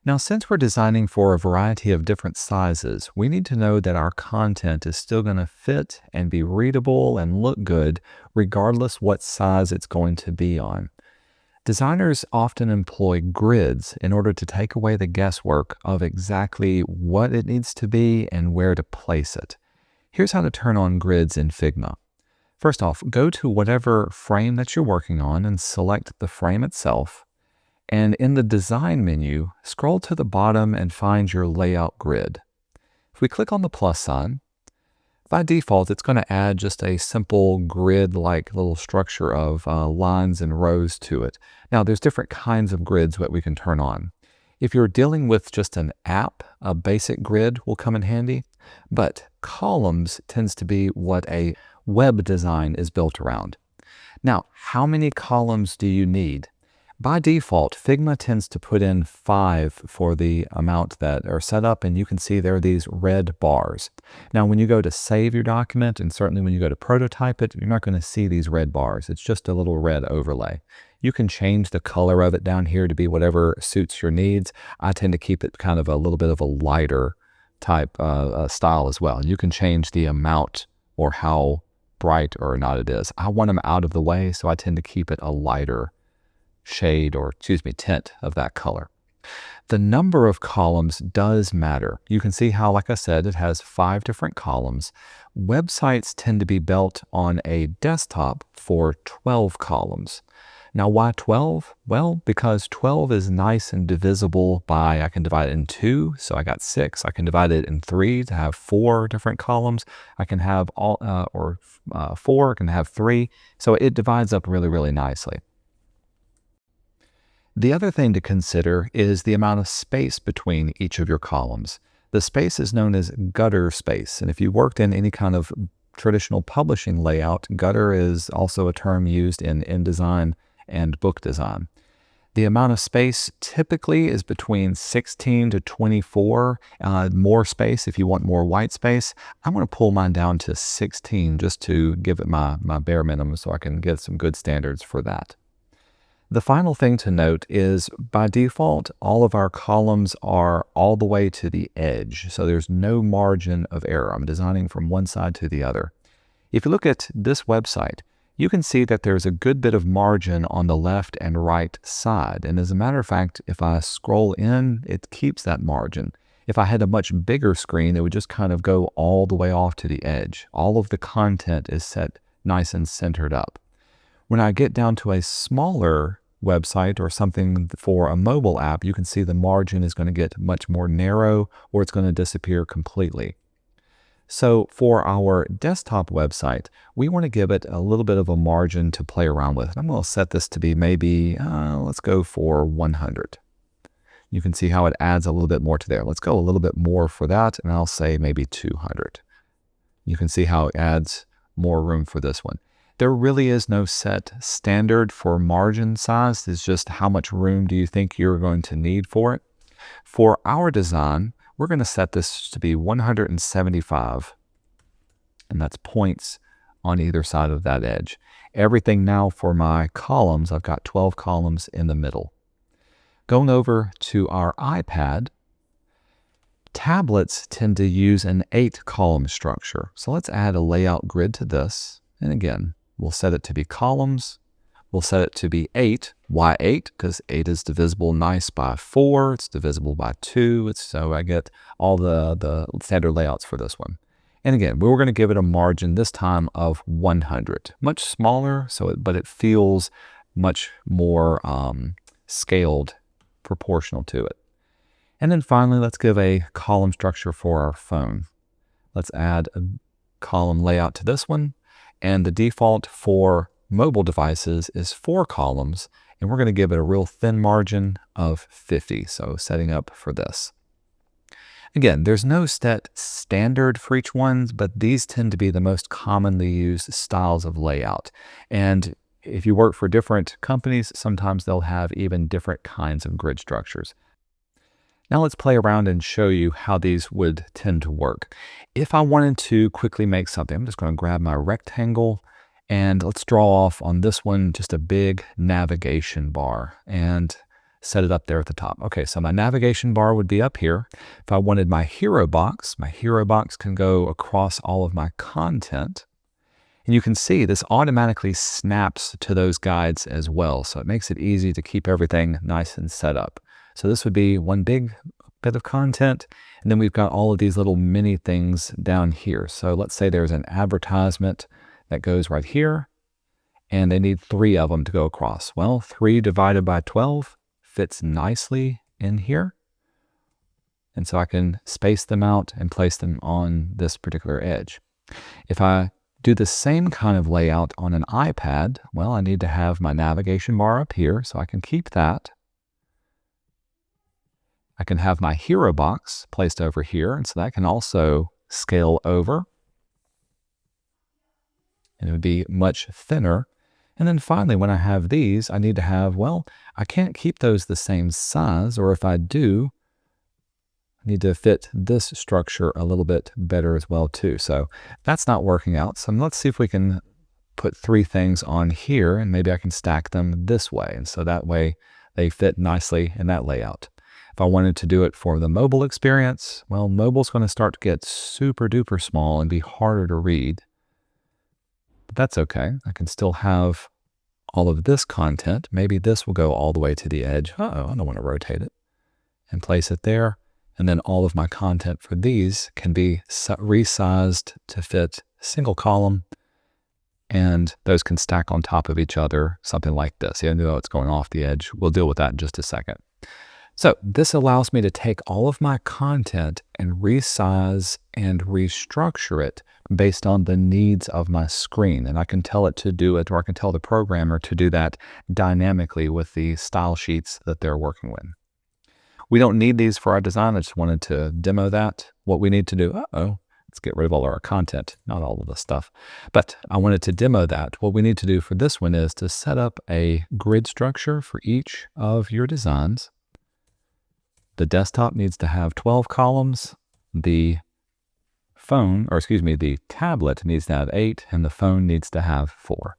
Now, since we're designing for a variety of different sizes, we need to know that our content is still going to fit and be readable and look good regardless what size it's going to be on. Designers often employ grids in order to take away the guesswork of exactly what it needs to be and where to place it. Here's how to turn on grids in Figma. First off, go to whatever frame that you're working on and select the frame itself. And in the design menu, scroll to the bottom and find your layout grid. If we click on the plus sign, by default, it's going to add just a simple grid-like little structure of lines and rows to it. Now, there's different kinds of grids that we can turn on. If you're dealing with just an app, a basic grid will come in handy, but columns tends to be what a web design is built around. Now, how many columns do you need? By default, Figma tends to put in 5 for the amount that are set up, and you can see there are these red bars. Now, when you go to save your document, and certainly when you go to prototype it, you're not going to see these red bars. It's just a little red overlay. You can change the color of it down here to be whatever suits your needs. I tend to keep it kind of a little bit of a lighter type style as well. You can change the amount or how bright or not it is. I want them out of the way, so I tend to keep it a lighter shade or tint of that color. The number of columns does matter. You can see how, like I said, it has 5 different columns. Websites tend to be built on a desktop for 12 columns. Now, why 12? Well, because 12 is nice and divisible by, I can divide it in 2, so I got 6. I can divide it in 3 to have 4 different columns. I can have 4, I can have 3. So it divides up really, really nicely. The other thing to consider is the amount of space between each of your columns. The space is known as gutter space, and if you worked in any kind of traditional publishing layout, gutter is also a term used in InDesign and book design. The amount of space typically is between 16 to 24, more space if you want more white space. I'm going to pull mine down to 16 just to give it my bare minimum so I can get some good standards for that. The final thing to note is, by default, all of our columns are all the way to the edge, so there's no margin of error. I'm designing from one side to the other. If you look at this website, you can see that there's a good bit of margin on the left and right side, and as a matter of fact, if I scroll in, it keeps that margin. If I had a much bigger screen, it would just kind of go all the way off to the edge. All of the content is set nice and centered up. When I get down to a smaller website or something for a mobile app, you can see the margin is going to get much more narrow, or it's going to disappear completely. So for our desktop website, we want to give it a little bit of a margin to play around with. I'm going to set this to be maybe, let's go for 100. You can see how it adds a little bit more to there. Let's go a little bit more for that, and I'll say maybe 200. You can see how it adds more room for this one. There really is no set standard for margin size. It's just how much room do you think you're going to need for it. For our design, we're going to set this to be 175, and that's points on either side of that edge. Everything now for my columns, I've got 12 columns in the middle. Going over to our iPad, tablets tend to use an 8-column structure. So let's add a layout grid to this, and again, we'll set it to be columns. We'll set it to be 8. Why 8? Because 8 is divisible nice by 4. It's divisible by 2. So I get all the standard layouts for this one. And again, we're going to give it a margin this time of 100. Much smaller, but it feels much more scaled, proportional to it. And then finally, let's give a column structure for our phone. Let's add a column layout to this one. And the default for mobile devices is 4 columns, and we're going to give it a real thin margin of 50, so setting up for this. Again, there's no set standard for each one, but these tend to be the most commonly used styles of layout. And if you work for different companies, sometimes they'll have even different kinds of grid structures. Now let's play around and show you how these would tend to work. If I wanted to quickly make something, I'm just going to grab my rectangle and let's draw off on this one just a big navigation bar. And set it up there at the top. Okay, so my navigation bar would be up here. If I wanted my hero box can go across all of my content. And you can see this automatically snaps to those guides as well. So it makes it easy to keep everything nice and set up. So this would be one big bit of content. And then we've got all of these little mini things down here. So let's say there's an advertisement that goes right here, and they need 3 of them to go across. Well, 3 divided by 12 fits nicely in here. And so I can space them out and place them on this particular edge. If I do the same kind of layout on an iPad, well, I need to have my navigation bar up here, so I can keep that. I can have my hero box placed over here, and so that can also scale over. And it would be much thinner. And then finally, when I have these, I need to have, well, I can't keep those the same size, or if I do, I need to fit this structure a little bit better as well too. So that's not working out. So let's see if we can put 3 things on here, and maybe I can stack them this way. And so that way they fit nicely in that layout. If I wanted to do it for the mobile experience, well, mobile's going to start to get super duper small and be harder to read. But that's okay. I can still have all of this content. Maybe this will go all the way to the edge. Uh-oh, I don't want to rotate it. And place it there. And then all of my content for these can be resized to fit a single column. And those can stack on top of each other, something like this. Even though it's going off the edge, we'll deal with that in just a second. So this allows me to take all of my content and resize and restructure it based on the needs of my screen. And I can tell it to do it, or I can tell the programmer to do that dynamically with the style sheets that they're working with. We don't need these for our design. I just wanted to demo that. What we need to do, let's get rid of all of our content, not all of the stuff. But I wanted to demo that. What we need to do for this one is to set up a grid structure for each of your designs. The desktop needs to have 12 columns. The tablet needs to have 8, and the phone needs to have 4.